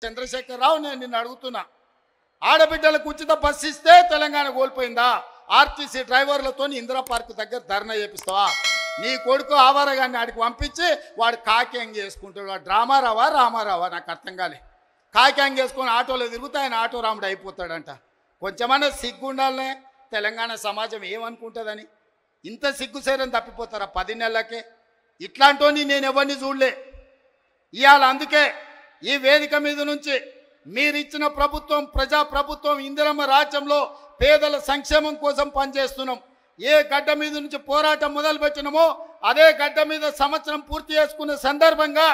చంద్రశేఖరరావు, నేను నిన్ను అడుగుతున్నా, ఆడబిడ్డలకు ఉచిత బస్సు ఇస్తే తెలంగాణ కోల్పోయిందా? ఆర్టీసీ డ్రైవర్లతో ఇందిరా పార్క్ దగ్గర ధర్నా చేపిస్తావా? నీ కొడుకు ఆవారగాన్ని ఆడికి పంపించి వాడు కాక్యాంగ్ చేసుకుంటాడు. వాడు రామారావా నాకు అర్థం కాలే. కాక్యాంగ్ చేసుకొని ఆటోలో తిరుగుతా ఆయన ఆటో రాముడు అయిపోతాడంట. కొంచెమన్నా సిగ్గు ఉండాలనే. తెలంగాణ సమాజం ఏమనుకుంటుందని ఇంత సిగ్గుసేరని తప్పిపోతారా 10 నెలలకే? ఇట్లాంటి నేను ఎవరిని చూడలే. ఇవాళ అందుకే ఈ వేదిక మీద నుంచి మీరిచ్చిన ప్రభుత్వం, ప్రజాప్రభుత్వం, ఇందిరమ్మ రాజ్యంలో పేదల సంక్షేమం కోసం పనిచేస్తున్నాం. ఏ గడ్డ మీద నుంచి పోరాటం మొదలుపెట్టినామో అదే గడ్డ మీద సంవత్సరం పూర్తి చేసుకున్న సందర్భంగా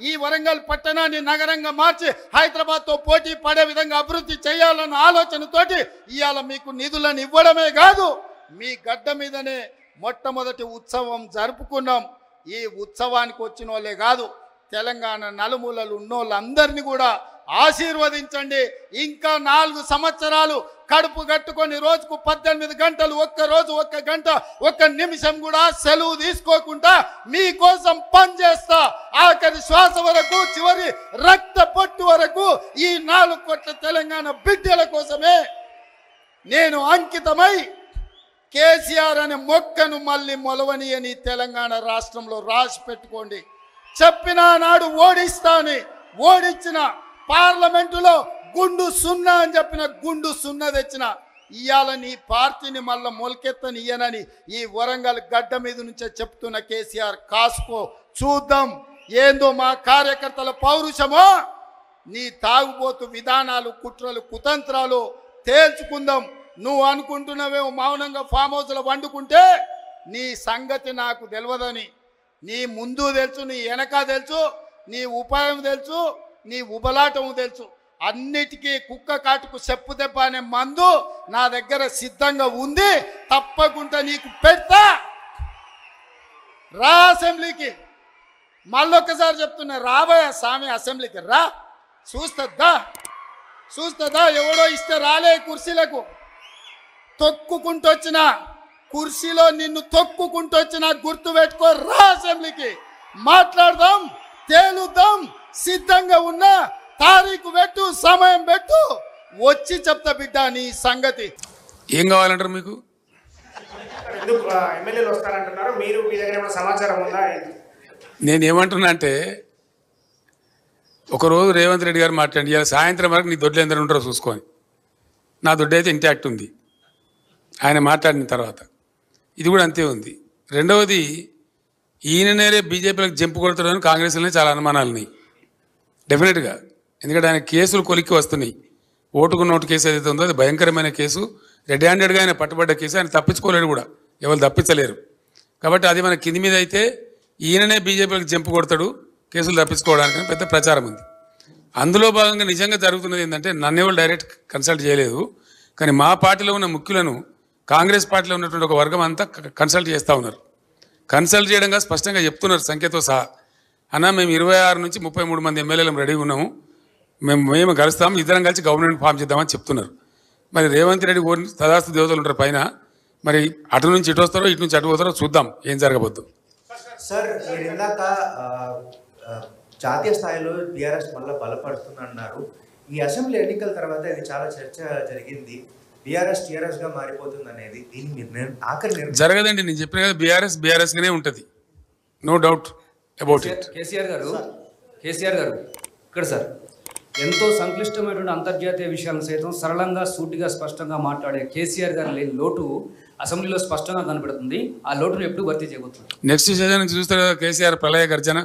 ఈ వరంగల్ పట్టణాన్ని నగరంగా మార్చి హైదరాబాద్తో పోటీ పడే విధంగా అభివృద్ధి చేయాలన్న ఆలోచనతోటి ఇవాళ మీకు నిధులను ఇవ్వడమే కాదు, మీ గడ్డ మీదనే మొట్టమొదటి ఉత్సవం జరుపుకున్నాం. ఈ ఉత్సవానికి వచ్చిన వాళ్ళే కాదు, తెలంగాణ నలుమూలలు ఉన్నోళ్ళందరినీ కూడా ఆశీర్వదించండి. ఇంకా 4 సంవత్సరాలు కడుపు కట్టుకొని రోజుకు 18 గంటలు, ఒక్క గంట, ఒక్క నిమిషం కూడా సెలవు తీసుకోకుండా మీకోసం పనిచేస్తా. ఆఖరి శ్వాస వరకు, చివరి రక్త పొట్టు వరకు ఈ 4 కోట్ల తెలంగాణ బిడ్డల కోసమే నేను అంకితమై కేసీఆర్ అనే మొక్కను మళ్ళీ మొలవని తెలంగాణ రాష్ట్రంలో రాసి పెట్టుకోండి. చెప్పిన నాడు ఓడిస్తాని, ఓడించిన పార్లమెంటులో గుండు 0 అని చెప్పిన గుండు 0 తెచ్చిన ఇవాళ నీ పార్టీని మళ్ళీ మొలకెత్తనియనని ఈ వరంగల్ గడ్డ మీద నుంచే చెప్తున్న కేసీఆర్, కాసుకో, చూద్దాం ఏందో మా కార్యకర్తల పౌరుషమో, నీ తాగుబోతు విధానాలు, కుట్రలు, కుతంత్రాలు తేల్చుకుందాం. నువ్వు అనుకుంటున్నావేమో మౌనంగా ఫామ్ హౌస్లో వండుకుంటే నీ సంగతి నాకు తెలియదని. నీ ముందు తెలుసు, నీ వెనక తెలుసు, నీ ఉపాయం తెలుసు, నీ ఉబలాటం తెలుసు. అన్నిటికీ కుక్క కాటుకు చెప్పు దెబ్బ అనే మందు నా దగ్గర సిద్ధంగా ఉంది. తప్పకుండా నీకు పెడతా. రా అసెంబ్లీకి. మళ్ళొక్కసారి చెప్తున్నా, రాబోయే స్వామి అసెంబ్లీకి రా. చూస్తుందా ఎవడో ఇస్తే రాలే కుర్చీలకు. తొక్కుకుంటూ వచ్చిన కుర్చీలో నిన్ను తొక్కుకుంటూ వచ్చిన గుర్తు పెట్టుకో. రా అసెంబ్లీకి, మాట్లాడదాం, తేలుద్దాం. సిద్ధంగా ఉన్నా తారీఖు పెట్టు, సమయం పెట్టు, వచ్చి చెప్తా బిడ్డ నీ సంగతి. ఏం కావాలంటారు మీకు? ఎమ్మెల్యేలు వస్తారంటున్నారు, మీరు మీ దగ్గర ఏమైనా సమాచారం ఉందా? నేనేమంటున్నా అంటే, ఒకరోజు రేవంత్ రెడ్డి గారు మాట్లాడి ఇవాళ సాయంత్రం వరకు నీ దొడ్లు ఎందరు ఉంటారో చూసుకొని, నా దొడ్డు అయితే ఇంటాక్ట్ ఉంది ఆయన మాట్లాడిన తర్వాత. ఇది కూడా అంతే ఉంది. రెండవది, ఈయననే బీజేపీలకు జంపు కొడతాడని కాంగ్రెస్లోనే చాలా అనుమానాలు ఉన్నాయి డెఫినెట్గా. ఎందుకంటే ఆయన కేసులు కొలిక్కి వస్తున్నాయి. ఓటుకు నోటు కేసు ఏదైతే ఉందో అది భయంకరమైన కేసు. రెడ్ హ్యాండెడ్గా ఆయన పట్టుబడ్డ కేసు. ఆయన తప్పించుకోలేడు కూడా, ఎవరు తప్పించలేరు. కాబట్టి అది మన కింది మీద అయితే ఈయననే బీజేపీలకు జంపు కొడతాడు కేసులు తప్పించుకోవడానికి పెద్ద ప్రచారం ఉంది. అందులో భాగంగా నిజంగా జరుగుతున్నది ఏంటంటే, నన్ను డైరెక్ట్ కన్సల్ట్ చేయలేదు, కానీ మా పార్టీలో ఉన్న ముఖ్యులను కాంగ్రెస్ పార్టీలో ఉన్నటువంటి ఒక వర్గం అంతా కన్సల్ట్ చేస్తూ ఉన్నారు. కన్సల్ట్ చేయడంగా స్పష్టంగా చెప్తున్నారు సంఖ్యతో సహా. అన్న, మేము 26 నుంచి 33 మంది ఎమ్మెల్యేలు రెడీగా ఉన్నాము, మేము కలుస్తాము, ఇద్దరం కలిసి గవర్నమెంట్ ఫామ్ చేద్దామని చెప్తున్నారు. మరి రేవంత్ రెడ్డి తదాస్తు దేవతలు ఉంటారు పైన, మరి అటు నుంచి ఇటు వస్తారో, ఇటు నుంచి అటు పోతారో చూద్దాం ఏం జరగబోద్దు. సార్, మీరు ఇందాక జాతీయ స్థాయిలో బీఆర్ఎస్ మళ్ళీ బలపడుతుందన్నారు. ఈ అసెంబ్లీ ఎన్నికల తర్వాత ఇది చాలా చర్చ జరిగింది. బీఆర్ఎస్ టీఆర్ఎస్గా మారిపోతుంది అనేది, దీన్ని ఆఖరి జరగదండి. నేను చెప్పిన కదా, బీఆర్ఎస్గానే ఉంటుంది, no doubt about it. KCR garu ఇక్కడ సార్ ఎంతో సంక్లిష్టమైనటువంటి అంతర్జాతీయ విషయాలను సైతం సరళంగా, సూటిగా, స్పష్టంగా మాట్లాడే కేసీఆర్ గారు లేని లోటు అసెంబ్లీలో స్పష్టంగా కనబడుతుంది. ఆ లోటును ఎప్పుడు భర్తీ చేయబోతుంది? నెక్స్ట్ సెషన్ నుంచి చూస్తారు కదా కేసీఆర్ ప్రళయ గర్జన.